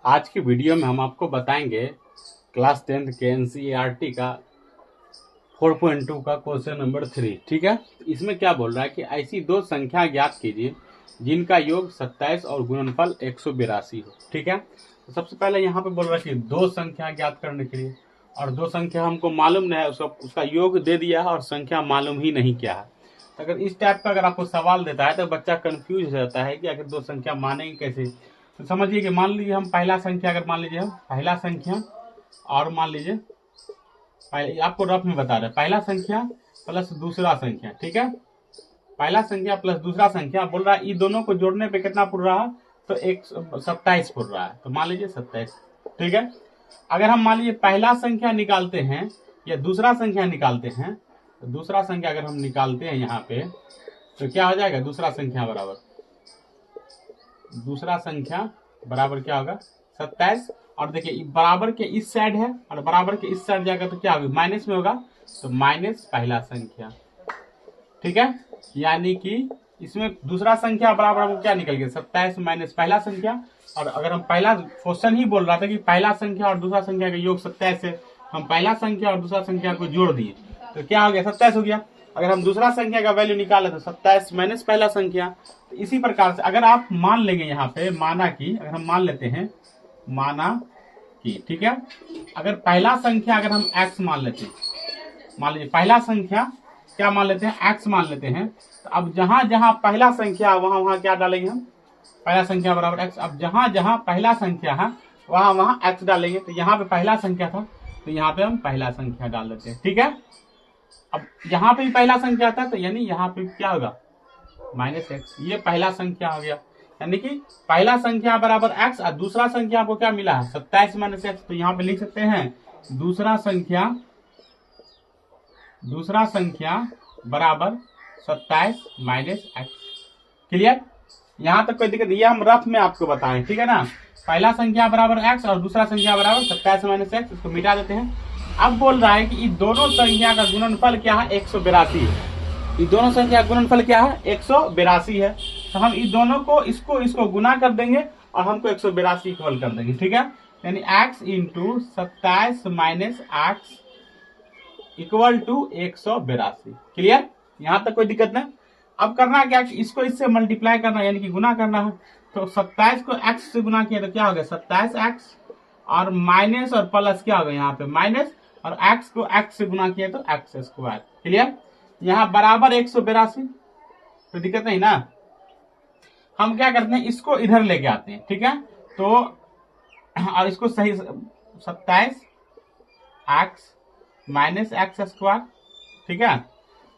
आज की वीडियो में हम आपको बताएंगे क्लास 10th के एनसीईआरटी का 4.2 का क्वेश्चन नंबर 3। ठीक है, इसमें क्या बोल रहा है कि ऐसी दो संख्या ज्ञात कीजिए जिनका योग 27 और गुणनफल 182 हो। ठीक है, तो सबसे पहले यहाँ पे बोल रहा है कि दो संख्या ज्ञात करने के लिए, और दो संख्या हमको मालूम नहीं है, उसका योग दे दिया है और संख्या मालूम ही नहीं क्या है। तो अगर इस टाइप का अगर आपको सवाल देता है तो बच्चा कंफ्यूज हो जाता है कि अगर दो संख्या मानेंगे कैसे। तो समझिए कि मान लीजिए हम पहला संख्या, अगर मान लीजिए हम पहला संख्या और मान लीजिए आपको रफ में बता रहे पहला संख्या प्लस दूसरा संख्या। ठीक है, पहला संख्या प्लस दूसरा संख्या बोल रहा है इन दोनों को जोड़ने पे कितना पुर रहा है, तो 27 पुर रहा है। तो मान लीजिए 27। ठीक है, अगर हम मान लीजिए पहला संख्या निकालते हैं या दूसरा संख्या निकालते हैं, तो दूसरा संख्या अगर हम निकालते हैं यहाँ पे तो क्या हो जाएगा, दूसरा संख्या बराबर क्या होगा 27। और देखिए बराबर के इस साइड है और बराबर के इस साइड जाएगा तो क्या होगा, माइनस में होगा, तो माइनस पहला संख्या। ठीक है, यानी कि इसमें दूसरा संख्या बराबर हमको क्या निकल गया 27 माइनस पहला संख्या। और अगर हम पहला क्वेश्चन ही बोल रहा था कि पहला संख्या और दूसरा संख्या का योग 27 है, हम पहला संख्या और दूसरा संख्या को जोड़ दिए तो क्या हो गया 27 हो गया। अगर हम दूसरा संख्या का वैल्यू निकाले तो 27 माइनस पहला संख्या। तो इसी प्रकार से अगर आप मान लेंगे यहाँ पे माना कि, अगर हम मान लेते हैं माना कि, ठीक है, अगर पहला संख्या अगर हम x मान लेते हैं, मान लीजिए पहला संख्या क्या मान लेते हैं x मान लेते हैं, तो अब जहां जहां पहला संख्या वहां वहां क्या डालेंगे हम, पहला संख्या बराबर x। अब जहां जहां पहला संख्या है वहां वहां x डालेंगे। तो यहाँ पे पहला संख्या था तो यहाँ पे हम पहला संख्या डाल देते हैं। ठीक है, अब यहाँ पे भी पहला संख्या था तो यानी यहाँ पे क्या होगा -x, ये पहला संख्या हो गया। यानी कि पहला संख्या बराबर x और दूसरा संख्या आपको क्या मिला है 27 माइनस x। तो यहाँ पे लिख सकते हैं दूसरा संख्या बराबर 27 माइनस x। क्लियर, यहाँ तक कोई दिक्कत, ये हम रफ में आपको बताएं। ठीक है ना, पहला संख्या बराबर x और दूसरा संख्या बराबर 27 माइनस x, इसको मिटा देते हैं। अब बोल रहा है कि इन दोनों संख्या का गुणनफल क्या है 182 है। ये दोनों संख्या गुणनफल क्या है 182 है। तो हम इन दोनों को इसको गुना कर देंगे और हमको 182 को हल कर देंगे। ठीक है, यानी x into 27 minus x equal to 182। Clear, यहां तक कोई दिक्कत नहीं। अब करना क्या, इसको इससे मल्टीप्लाई करना यानी कि गुना करना है। तो 27 को x से गुना किया तो क्या हो गया 27x, और माइनस और प्लस क्या होगा यहाँ पे माइनस, और x को x से गुना किया तो x स्क्वायर। क्लियर, यहाँ बराबर 182, तो दिक्कत नहीं ना। हम क्या करते हैं इसको इधर लेके आते हैं। ठीक है, तो और इसको सही 27x माइनस x स्क्वायर। ठीक है,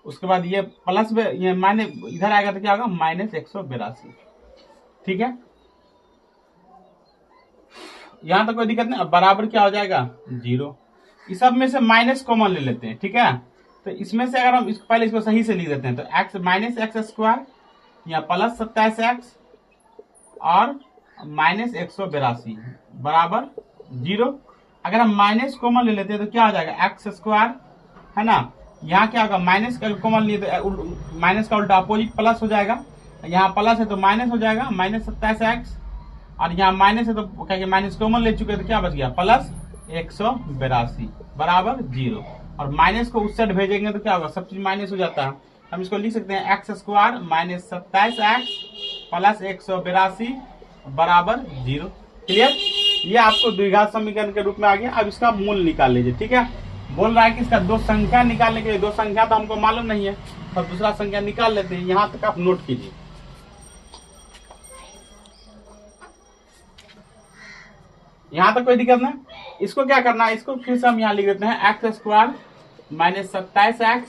उसके बाद ये प्लस ये माइनस इधर आएगा तो क्या होगा -182। ठीक है, यहां तक कोई दिक्कत नहीं। अब बराबर क्या हो जाएगा 0। इस सब में से माइनस कॉमन ले लेते हैं। ठीक है, तो इसमें से अगर हम पहले इसको सही से लिख देते हैं तो x माइनस एक्स स्क्वायर या प्लस 27x और माइनस 182 बराबर 0। अगर हम माइनस कॉमन ले लेते हैं तो क्या हो जाएगा एक्स स्क्वायर, है ना। यहाँ क्या होगा माइनस का कॉमन लिए तो माइनस का उल्टा अपोजिट प्लस हो जाएगा। यहाँ प्लस है तो माइनस हो जाएगा माइनस 27x, और यहाँ माइनस है तो क्या माइनस कॉमन ले चुके तो क्या बच गया प्लस 182 बराबर 0। और माइनस को उस साइड भेजेंगे तो क्या होगा सब चीज माइनस हो जाता है। हम इसको लिख सकते हैं x square minus 27x plus 182 बराबर 0। क्लियर, ये आपको द्विघात समीकरण के रूप में आ गया। अब इसका मूल निकाल लीजिए। ठीक है, बोल रहा है कि इसका दो संख्या निकालने के लिए, दो संख्या तो हमको मालूम नहीं है, तो दूसरा संख्या निकाल लेते हैं। यहां तक आप नोट कीजिए। यहां तक कोई दिक्कत नहीं। इसको क्या करना है, इसको फिर से हम यहाँ लिख देते हैं x square minus 27x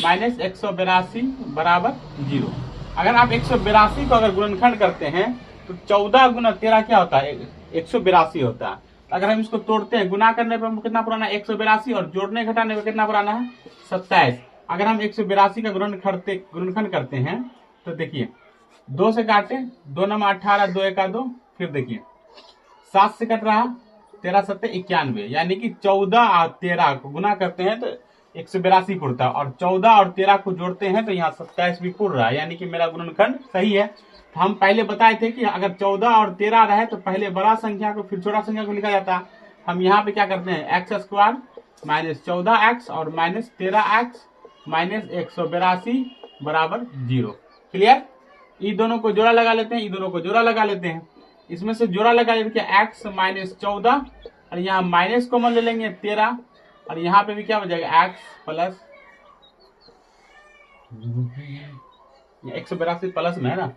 minus 182 बराबर 0। अगर आप 182 को अगर गुणनखंड करते हैं तो 14 गुना 13 क्या होता है 182 होता है। अगर हम इसको तोड़ते हैं गुना करने पर कितना पुराना है 182, और जोड़ने घटाने पर कितना पुराना है 27। अगर हम 182 का गुणनखंड करते हैं तो देखिए 2 से काटे, 2 9 18, 2 1 2, फिर देखिए 7 से कट रहा 13 7 91, यानी कि 14 और 13 को गुना करते हैं तो 182 पुरता, और 14 और 13 को जोड़ते हैं तो यहाँ 27 भी पुर रहा है, यानी कि मेरा गुणनखंड सही है। तो हम पहले बताए थे कि अगर 14 और 13 रहे तो पहले बड़ा संख्या को फिर छोटा संख्या को लिखा जाता है। हम यहाँ पे क्या करते हैं, एक्स स्क्वायर माइनस 14x और माइनस 13x माइनस 182 बराबर 0। क्लियर। ये दोनों को जोड़ा लगा लेते हैं, ये दोनों को जोड़ा लगा लेते हैं। इसमें से जोड़ा लगा लेते हैं x माइनस 14 और यहाँ माइनस कॉमन ले लेंगे 13 और यहाँ पे भी क्या हो जाएगा x प्लस 182 प्लस में है ना,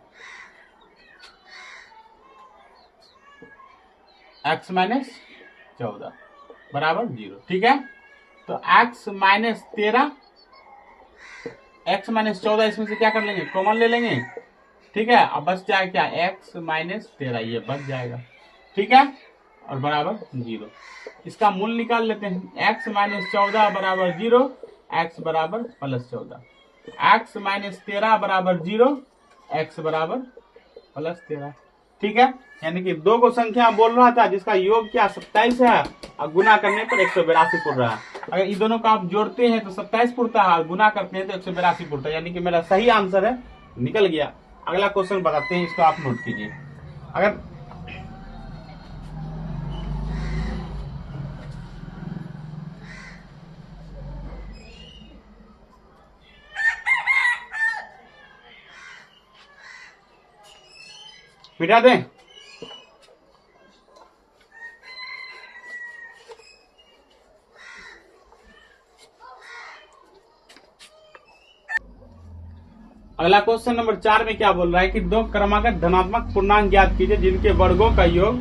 x माइनस 14 बराबर 0। ठीक है, तो x माइनस 13 x माइनस 14 इसमें से क्या कर लेंगे, कॉमन ले लेंगे। ठीक है, अब बच जाएगा क्या, x माइनस 13 ये बच जाएगा। ठीक है, और बराबर 0। इसका मूल निकाल लेते हैं, x माइनस 14 बराबर 0, x बराबर प्लस 14, x माइनस 13 बराबर 0, x बराबर प्लस 13। ठीक है, यानी कि दो को संख्या बोल रहा था जिसका योग क्या 27 है और गुना करने पर 182 पुर रहा है। अगर इन दोनों को आप जोड़ते हैं तो 27 पुरता है और गुना करते हैं तो 182 पुरता है, यानी कि मेरा सही आंसर है, निकल गया। अगला क्वेश्चन बताते हैं, इसको आप नोट कीजिए। अगर मिटा दें, अगला क्वेश्चन नंबर 4 में क्या बोल रहा है कि दो क्रमागत धनात्मक पूर्णांक ज्ञात कीजिए जिनके वर्गों का योग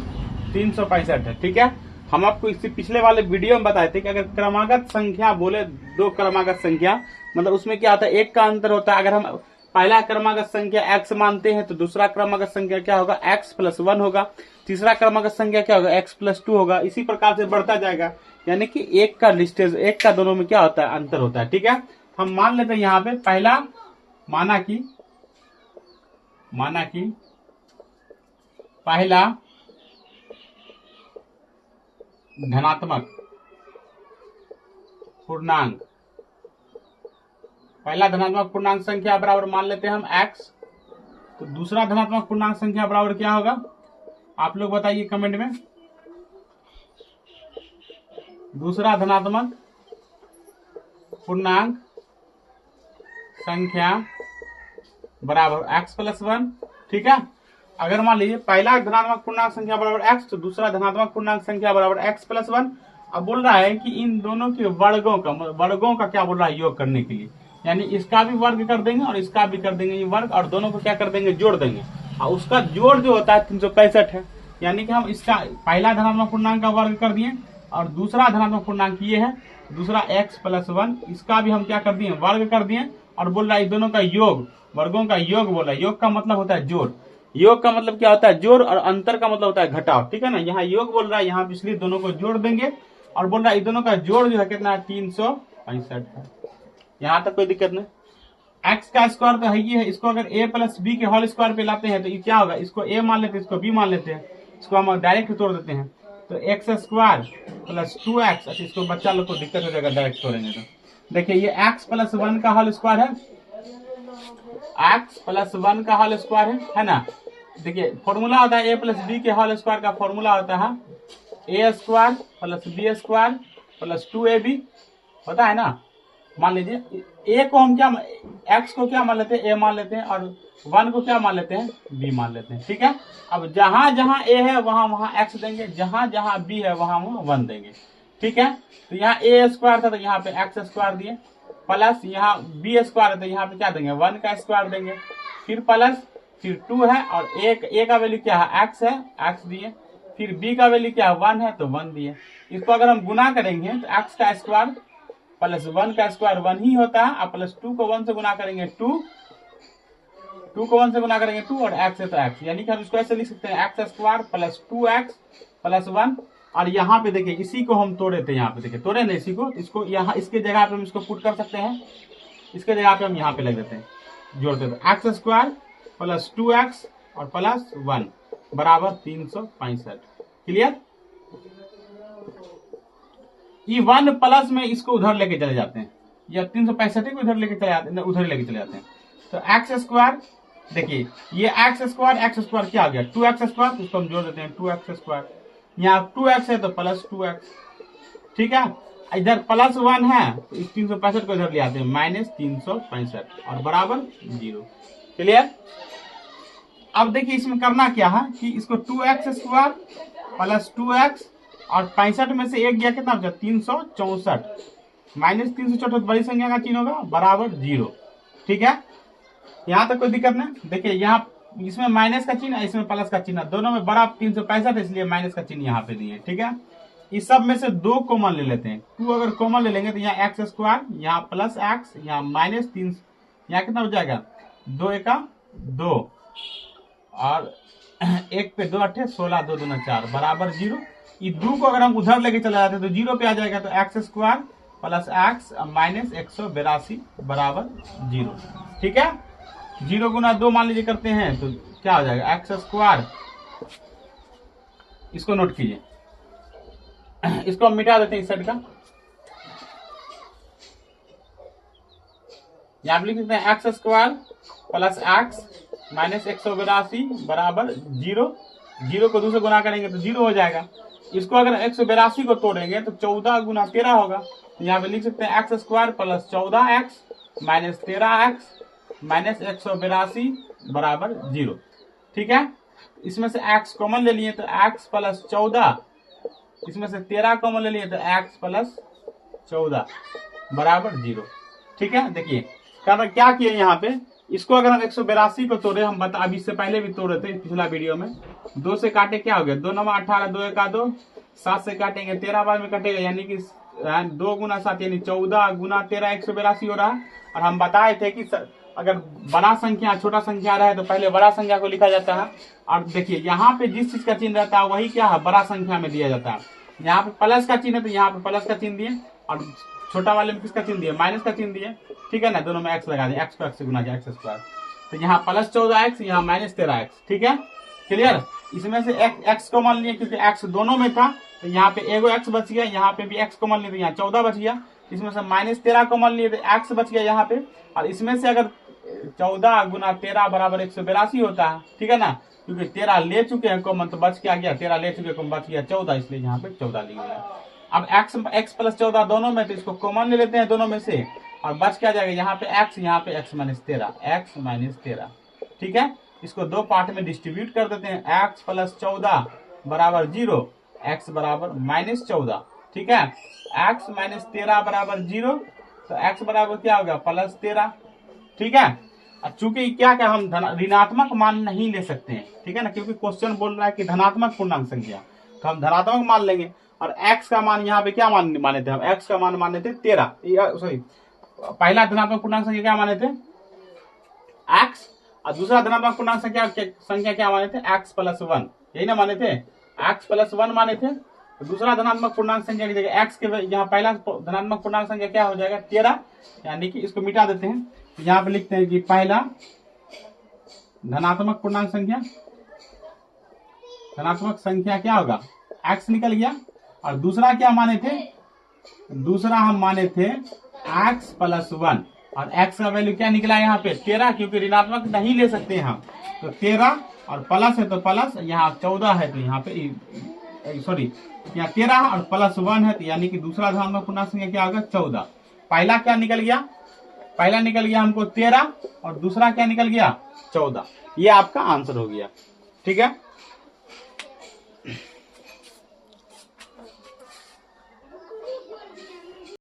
365 है। ठीक है, हम आपको इससे पिछले वाले वीडियो में बताए थे कि अगर क्रमागत संख्या बोले, दो क्रमागत संख्या मतलब उसमें क्या होता है, एक का अंतर होता है। अगर हम पहला क्रमागत संख्या x मानते हैं तो दूसरा क्रमागत संख्या क्या होगा, x प्लस 1 होगा। तीसरा क्रमागत संख्या क्या होगा, x प्लस 2 होगा। इसी प्रकार से बढ़ता जाएगा, यानी कि एक का लिस्टेज, एक का दोनों में क्या होता है, अंतर होता है। ठीक है, हम मान लेते हैं यहाँ पे पहला माना कि पहला धनात्मक पूर्णांक, पहला धनात्मक पूर्णांक संख्या बराबर मान लेते हैं हम x, तो दूसरा धनात्मक पूर्णांक संख्या बराबर क्या होगा, आप लोग बताइए कमेंट में। दूसरा धनात्मक पूर्णांक संख्या बराबर x प्लस 1। ठीक है, अगर मान लीजिए पहला धनात्मक पूर्णांक संख्या बराबर x तो दूसरा धनात्मक पूर्णांक संख्या बराबर x प्लस 1। अब बोल रहा है कि इन दोनों के वर्गों का क्या बोल रहा है, योग करने के लिए, यानी इसका भी वर्ग कर देंगे और इसका भी कर देंगे ये वर्ग, और दोनों को क्या कर देंगे, जोड़ देंगे। और उसका जोड़ जो होता है 365 है, यानी कि हम इसका पहला धनात्मक पूर्णांक का वर्ग कर दिए और दूसरा धनात्मक पूर्णांक ये है दूसरा x प्लस 1, इसका भी हम क्या कर दिए, वर्ग कर दिए। और बोल रहा है दोनों का योग, वर्गों का योग बोला। योग का मतलब होता है जोड़, योग का मतलब क्या होता है, जोड़, और अंतर का मतलब होता है घटाव। ठीक है ना, यहाँ योग बोल रहा है, यहाँ इसलिए दोनों को जोड़ देंगे। और बोल रहा है दोनों का जोड़ जो है कितना है, 365 है। यहाँ तक कोई दिक्कत नहीं। एक्स का स्क्वायर तो है ही है, इसको अगर a प्लस बी के होल स्क्वायर पे लाते हैं तो ये क्या होगा, इसको a मान लेते हैं, इसको b मान लेते हैं, इसको हम डायरेक्ट तोड़ देते हैं तो एक्स स्क्वायर प्लस 2x। अच्छा, इसको बच्चा लोग को दिक्कत हो जाएगा डायरेक्ट तोड़ेंगे तो। देखिए ये x प्लस 1 का होल स्क्वायर है, x प्लस 1 का होल स्क्वायर है ना। देखिए फॉर्मूला होता है a प्लस बी के होल स्क्वायर का फॉर्मूला होता है a square plus B square plus 2ab, होता है ना। मान लीजिए a को हम क्या, x को क्या मान लेते हैं, a मान लेते हैं, और 1 को क्या मान लेते हैं, b मान लेते हैं। ठीक है, अब जहां जहां a है वहां वहां x देंगे, जहां जहां b है वहां वहां 1 देंगे। ठीक है, तो यहाँ a स्क्वायर था तो यहाँ पे x स्क्वायर दिए, प्लस यहाँ b स्क्वायर है तो यहाँ पे क्या देंगे, 1 का स्क्वायर देंगे, फिर प्लस, फिर 2 है, और a का वैल्यू क्या है, x है, x दिए, फिर b का वैल्यू क्या है, 1 है तो 1 दिए। इसको अगर हम गुना करेंगे तो x का स्क्वायर प्लस 1 का स्क्वायर 1 ही होता है, और प्लस 2 को 1 से गुना करेंगे 2, 2 को 1 से गुना करेंगे 2, और x है तो x, यानी कि हम इसको ऐसे लिख सकते हैं x square plus 2x plus 1। और यहाँ पे देखिए इसी को हम तोड़े थे, यहाँ पे देखिए तोड़े नहीं इसी को, इसको यहाँ इसके जगह पे हम इसको पुट कर सकते हैं, इसके जगह पे हम यहाँ पे लग देते हैं, जोड़ते थे x स्क्वायर प्लस 2x और प्लस 1 बराबर 365। क्लियर। ये 1 प्लस में इसको उधर लेके चले जाते हैं, या 365 को इधर लेके चले जाते हैं, उधर लेके चले जाते हैं। तो एक्स स्क्वायर देखिए ये एक्स स्क्वायर क्या आ गया 2x², इसको हम जोड़ देते हैं 2x²। यहाँ 2x है तो प्लस 2x, ठीक है। इधर +1 है तो इस 365 को इधर ले आते हैं -365 और बराबर 0। क्लियर। अब देखिए इसमें करना क्या है कि इसको 2x² + 2x और 65 में से एक गया कितना बचा 364, -364 बड़ी संख्या का चिन्ह होगा बराबर 0, ठीक है। यहाँ तक कोई दिक्कत नहीं। देखिए यहाँ इसमें माइनस का चिन्ह, इसमें प्लस का चिन्ह, दोनों में बड़ा 365 इसलिए माइनस का चिन्ह यहाँ पे दिए, ठीक है। इस सब में से 2 कॉमन ले लेते हैं। 2 अगर कॉमन ले लेंगे तो यहाँ x², यहाँ +x, यहाँ -3, यहाँ कितना हो जाएगा 2 × 2 और 1 पे 2 8 16, 2 दूना 4 बराबर 0। ये 2 को अगर हम उधर लेके चले जाते हैं तो 0 पे आ जाएगा, तो x² + x -182 बराबर 0, ठीक है। 0 × 2 मान लीजिए करते हैं तो क्या हो जाएगा x², इसको नोट कीजिए, इसको हम मिटा देते हैं इस साइड का। यहाँ पे लिख देते हैं x² + x -182 बराबर 0। 0 को 2 से गुना करेंगे तो 0 हो जाएगा। इसको अगर 182 को तोड़ेंगे तो 14 × 13 होगा। तो यहाँ पे लिख सकते हैं x² + 14x -13x -182 बराबर 0, ठीक है। इसमें से x कॉमन ले लिए तो x + 14, इसमें से 13 कॉमन ले लिए तो x + 14 बराबर 0, ठीक है। देखिए क्या किए यहाँ पे, इसको अगर हम 182 को तोड़े, हम बता अभी इससे पहले भी तोड़े थे पिछला वीडियो में, 2 से काटे क्या हो गया 2 × 9 18, 2 × 2 7 से काटेंगे 13 बार में कटेगा, यानी कि 2 × 7 यानी 14 × 13 182 हो रहा है। और हम बताए थे कि अगर बड़ा संख्या छोटा संख्या रहे तो पहले बड़ा संख्या को लिखा जाता है। और देखिए यहाँ पे जिस चीज का चिन्ह रहता है वही क्या है बड़ा संख्या में दिया जाता है। यहाँ पे प्लस का चिन्ह है तो यहाँ पे प्लस का चिन्ह दिए, और छोटा वाले में किसका चिन्ह दिए माइनस का चिन्ह दिए, ठीक है ना। दोनों में x लगा दिए, x को x से गुना किया x², तो यहाँ +14x, यहाँ -13x, ठीक है। क्लियर। इसमें से x को मान लिए क्योंकि x दोनों में था तो यहाँ पे एगो x बच गया, यहाँ पे भी x को मान लिए तो यहाँ 14 बच गया। इसमें से -13 को मान लिए तो x बच गया यहाँ पे, और इसमें से अगर 14 × 13 बराबर 182 होता है, ठीक है ना, क्योंकि 13 ले चुके हैं कॉमन तो बच क्या गया 13 ले चुके कॉमन बच गया 14, इसलिए यहाँ पे 14 लिख दिया। अब x + 14 दोनों में तो इसको कॉमन ले लेते हैं दोनों में से, और बच क्या जाएगा यहाँ पे x, यहाँ पे x - 13, ठीक है। इसको 2 पार्ट में डिस्ट्रीब्यूट कर देते हैं, x + 14 बराबर 0, x बराबर -14, ठीक है। x - 13 बराबर 0, तो x बराबर क्या होगा +13, ठीक है। चूंकि क्या हम ऋणात्मक मान नहीं ले सकते हैं, ठीक है ना, क्योंकि क्वेश्चन बोल रहा है कि धनात्मक पूर्णांक संख्या, तो हम धनात्मक मान लेंगे। और x का मान यहाँ पे क्या माने थे हम, x का मान माने थे 13, सॉरी पहला धनात्मक पूर्णांक संख्या क्या माने थे x, और दूसरा धनात्मक पूर्णांक संख्या क्या माने थे x + 1, यही ना माने थे, x + 1 माने थे। तो दूसरा धनात्मक पूर्णांक संख्या की जगह x के यहाँ पहला धनात्मक पूर्णांक संख्या क्या हो जाएगा 13, यानी कि इसको मिटा देते हैं। तो यहाँ पे लिखते हैं कि पहला धनात्मक पूर्णांक संख्या, धनात्मक संख्या क्या होगा x निकल गया, और दूसरा क्या माने थे, दूसरा हम माने थे x + 1, और x का वैल्यू क्या निकला यहाँ पे 13, क्योंकि ऋणात्मक नहीं ले सकते हैं हम, तो 13 और प्लस है तो प्लस, यहाँ 14 है तो यहाँ पे सॉरी यहाँ 13 और +1 है, तो यानी कि दूसरा धनात्मक पूर्णांक संख्या क्या होगा 14। पहला क्या निकल गया, पहला निकल गया हमको 13 और दूसरा क्या निकल गया 14, ये आपका आंसर हो गया, ठीक है।